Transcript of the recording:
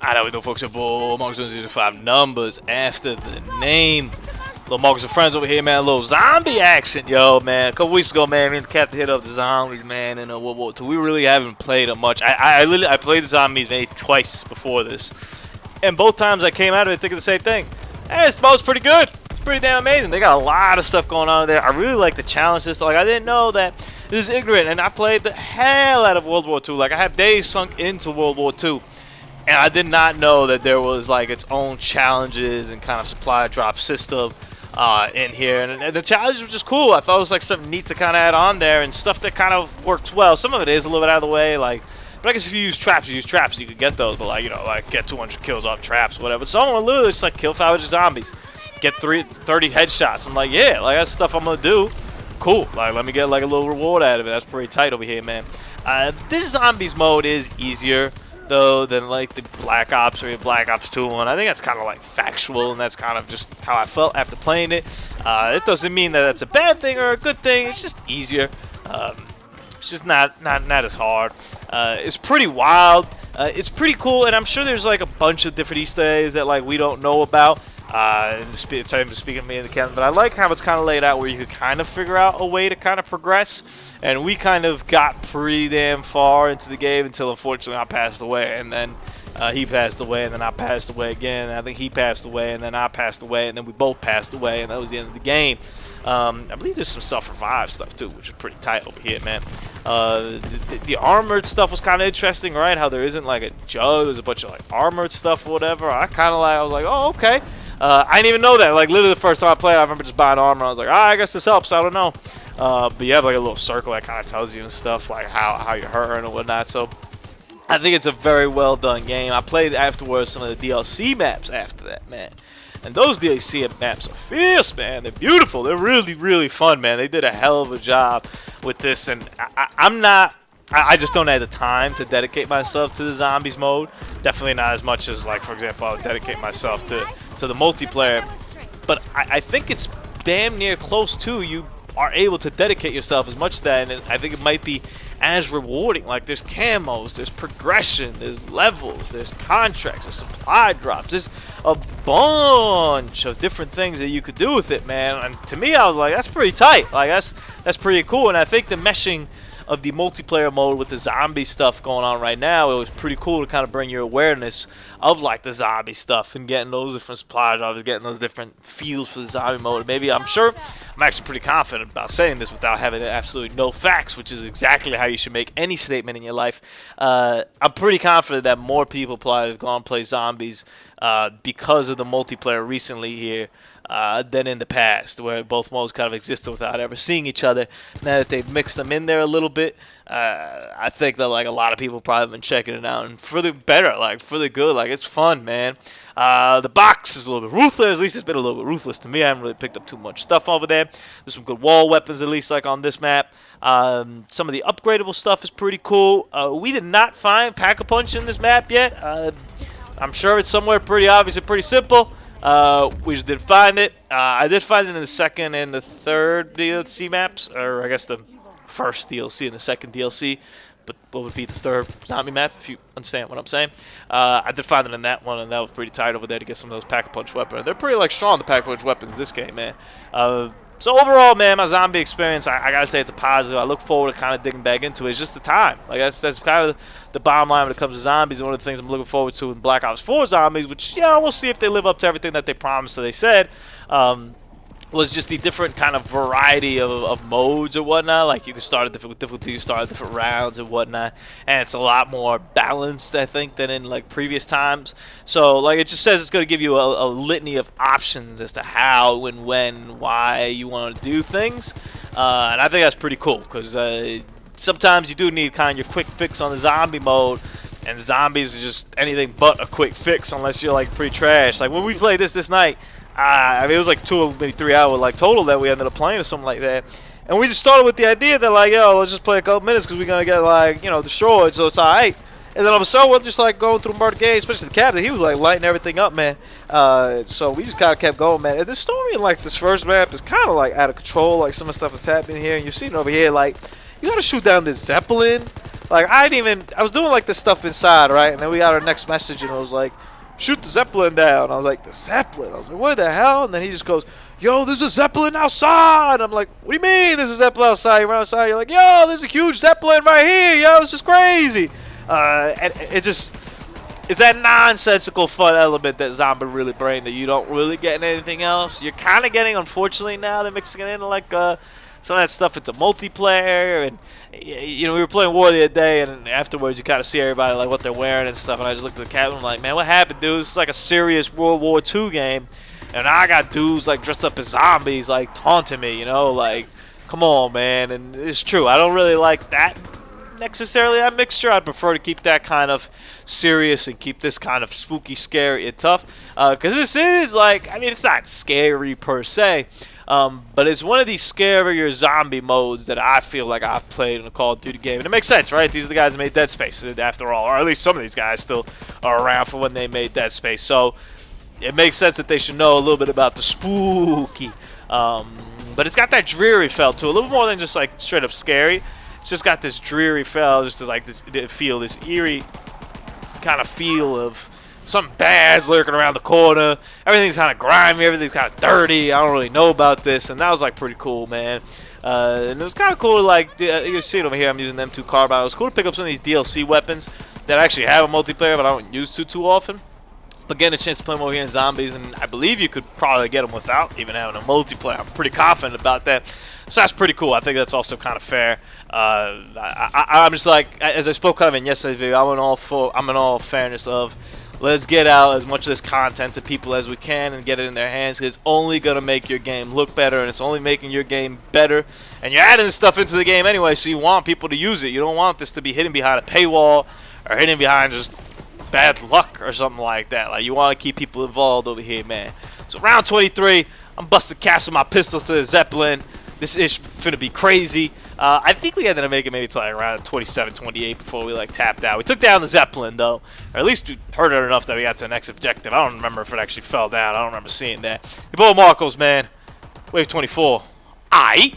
I know we do folks, your boy Marcus05 numbers after the name. Little Marcus and friends over here, man. A little zombie action, yo, man. A couple weeks ago, man, me and the captain hit up the zombies, man, in World War II. We really haven't played it much. I played the zombies maybe twice before this, and both times I came out of it thinking the same thing. Hey, it smells pretty good. It's pretty damn amazing. They got a lot of stuff going on there. I really like the challenge system. Like, I didn't know that it was ignorant, and I played the hell out of World War II. Like, I have days sunk into World War II. And I did not know that there was like its own challenges and kind of supply drop system in here. And the challenges were just cool. I thought it was like something neat to kind of add on there and stuff that kind of works well. Some of it is a little bit out of the way, like. But I guess if you use traps, you could get those. But like, you know, like get 200 kills off traps, whatever. But someone literally just like kill 500 zombies, get 30 headshots. I'm like, yeah, like that's stuff I'm gonna do. Cool. Like, let me get like a little reward out of it. That's pretty tight over here, man. This zombies mode is easier though than like the Black Ops or Black Ops 2 one. I think that's kind of like factual, and that's kind of just how I felt after playing it. It doesn't mean that that's a bad thing or a good thing. It's just easier. It's just not as hard. It's pretty wild. It's pretty cool, and I'm sure there's like a bunch of different Easter eggs that like we don't know about. Speaking of me and the captain, but I like how it's kind of laid out where you could kind of figure out a way to kind of progress. And we kind of got pretty damn far into the game until unfortunately I passed away, and then he passed away, and then I passed away again. And I think he passed away, and then I passed away, and then we both passed away, and that was the end of the game. I believe there's some self-revive stuff too, which is pretty tight over here, man. The armored stuff was kind of interesting, right? How there isn't like a jug, there's a bunch of like armored stuff or whatever. I was like, oh, okay. I didn't even know that. Like literally the first time I played, I remember just buying armor. I was like, I guess this helps. I don't know. But you have like a little circle that kind of tells you and stuff, like how you're hurting and whatnot. So I think it's a very well done game. I played afterwards some of the DLC maps after that, man. And those DLC maps are fierce, man. They're beautiful. They're really, really fun, man. They did a hell of a job with this. And I just don't have the time to dedicate myself to the zombies mode. Definitely not as much as, like, for example, I would dedicate myself to the multiplayer. But I think it's damn near close to you are able to dedicate yourself as much to that, and I think it might be as rewarding. Like, there's camos, there's progression, there's levels, there's contracts, there's supply drops, there's a bunch of different things that you could do with it, man. And to me, I was like, that's pretty tight. Like, that's pretty cool. And I think the meshing of the multiplayer mode with the zombie stuff going on right now, it was pretty cool to kind of bring your awareness of like the zombie stuff and getting those different supply drops, getting those different feels for the zombie mode. Maybe I'm actually pretty confident about saying this without having absolutely no facts, which is exactly how you should make any statement in your life. I'm pretty confident that more people probably have gone and play zombies because of the multiplayer recently here than in the past, where both modes kind of existed without ever seeing each other. Now that they've mixed them in there a little bit, I think that like a lot of people probably have been checking it out, and for the better, like for the good. Like, it's fun, man. The box is a little bit ruthless. At least it's been a little bit ruthless to me. I haven't really picked up too much stuff over there. There's some good wall weapons, at least like on this map. Some of the upgradable stuff is pretty cool. We did not find Pack-a-Punch in this map yet. I'm sure it's somewhere pretty obvious and pretty simple. We just didn't find it. I did find it in the second and the third DLC maps, or I guess the first DLC and the second DLC, but what would be the third zombie map, if you understand what I'm saying. I did find it in that one, and that was pretty tight over there to get some of those Pack-a-Punch weapons. They're pretty like strong, the Pack-a-Punch weapons this game, man. So overall, man, my zombie experience, I gotta say it's a positive. I look forward to kind of digging back into it. It's just the time. Like, that's kind of the bottom line when it comes to zombies. And one of the things I'm looking forward to in Black Ops 4 zombies, which, yeah, we'll see if they live up to everything that they promised or they said, was just the different kind of variety of modes or whatnot. Like, you can start at different difficulty, you start at different rounds and whatnot, and it's a lot more balanced, I think, than in like previous times. So like, it just says it's going to give you a litany of options as to how and when, why you want to do things, and I think that's pretty cool, because sometimes you do need kind of your quick fix on the zombie mode. And zombies are just anything but a quick fix unless you're like pretty trash. Like when we played this night, I mean, it was like 2 maybe 3 hour like total that we ended up playing or something like that. And we just started with the idea that like, yo, let's just play a couple minutes because we're gonna get like, you know, destroyed, so it's alright. And then all of a sudden we're just like going through murder games, especially the captain. He was like lighting everything up, man. So we just kind of kept going, man. And the story in like this first map is kind of like out of control. Like some of the stuff that's happening here, and you're seeing over here, like you gotta shoot down this Zeppelin. Like, I was doing like this stuff inside, right? And then we got our next message and it was like, shoot the Zeppelin down. I was like, the Zeppelin? I was like, what the hell? And then he just goes, yo, there's a Zeppelin outside. I'm like, what do you mean there's a Zeppelin outside? You run outside, you're like, yo, there's a huge Zeppelin right here. Yo, this is crazy. And it just is that nonsensical fun element that Zombie really brings that you don't really get in anything else. You're kind of getting, unfortunately, now they're mixing it in like some of that stuff into multiplayer. And you know, we were playing War the other day, and afterwards you kind of see everybody like what they're wearing and stuff. And I just looked at the captain, and I'm like, man, what happened, dude? It's like a serious World War II game, and I got dudes like dressed up as zombies, like taunting me. You know, like, come on, man. And it's true, I don't really like that necessarily, that mixture. I'd prefer to keep that kind of serious and keep this kind of spooky, scary, and tough. Because this is like, I mean, it's not scary per se. But it's one of these scarier zombie modes that I feel like I've played in a Call of Duty game. And it makes sense, right? These are the guys that made Dead Space, after all. Or at least some of these guys still are around for when they made Dead Space. So it makes sense that they should know a little bit about the spooky. But it's got that dreary felt to it. A little more than just like straight up scary. It's just got this dreary feel, just like this feel, this eerie kind of feel of something bad's lurking around the corner. Everything's kind of grimy, everything's kind of dirty. I don't really know about this, and that was like pretty cool, man. And it was kind of cool, like you see it over here. I'm using the M2 Carbine. It was cool to pick up some of these DLC weapons that actually have a multiplayer, but I don't use too often. But getting a chance to play them over here in Zombies, and I believe you could probably get them without even having a multiplayer. I'm pretty confident about that. So that's pretty cool. I think that's also kind of fair. I'm just like, as I spoke kind of in yesterday's video, I'm in all fairness of, let's get out as much of this content to people as we can and get it in their hands. It's only going to make your game look better, and it's only making your game better. And you're adding this stuff into the game anyway, so you want people to use it. You don't want this to be hidden behind a paywall or hidden behind just bad luck or something like that. Like, you want to keep people involved over here, man. So round 23, I'm busting caps with my pistols to the Zeppelin. This ish finna be crazy. I think we ended up making maybe to like around 27, 28 before we like tapped out. We took down the Zeppelin though, or at least we heard it enough that we got to the next objective. I don't remember if it actually fell down. I don't remember seeing that. Ebola Marcos, man. Wave 24. Aight.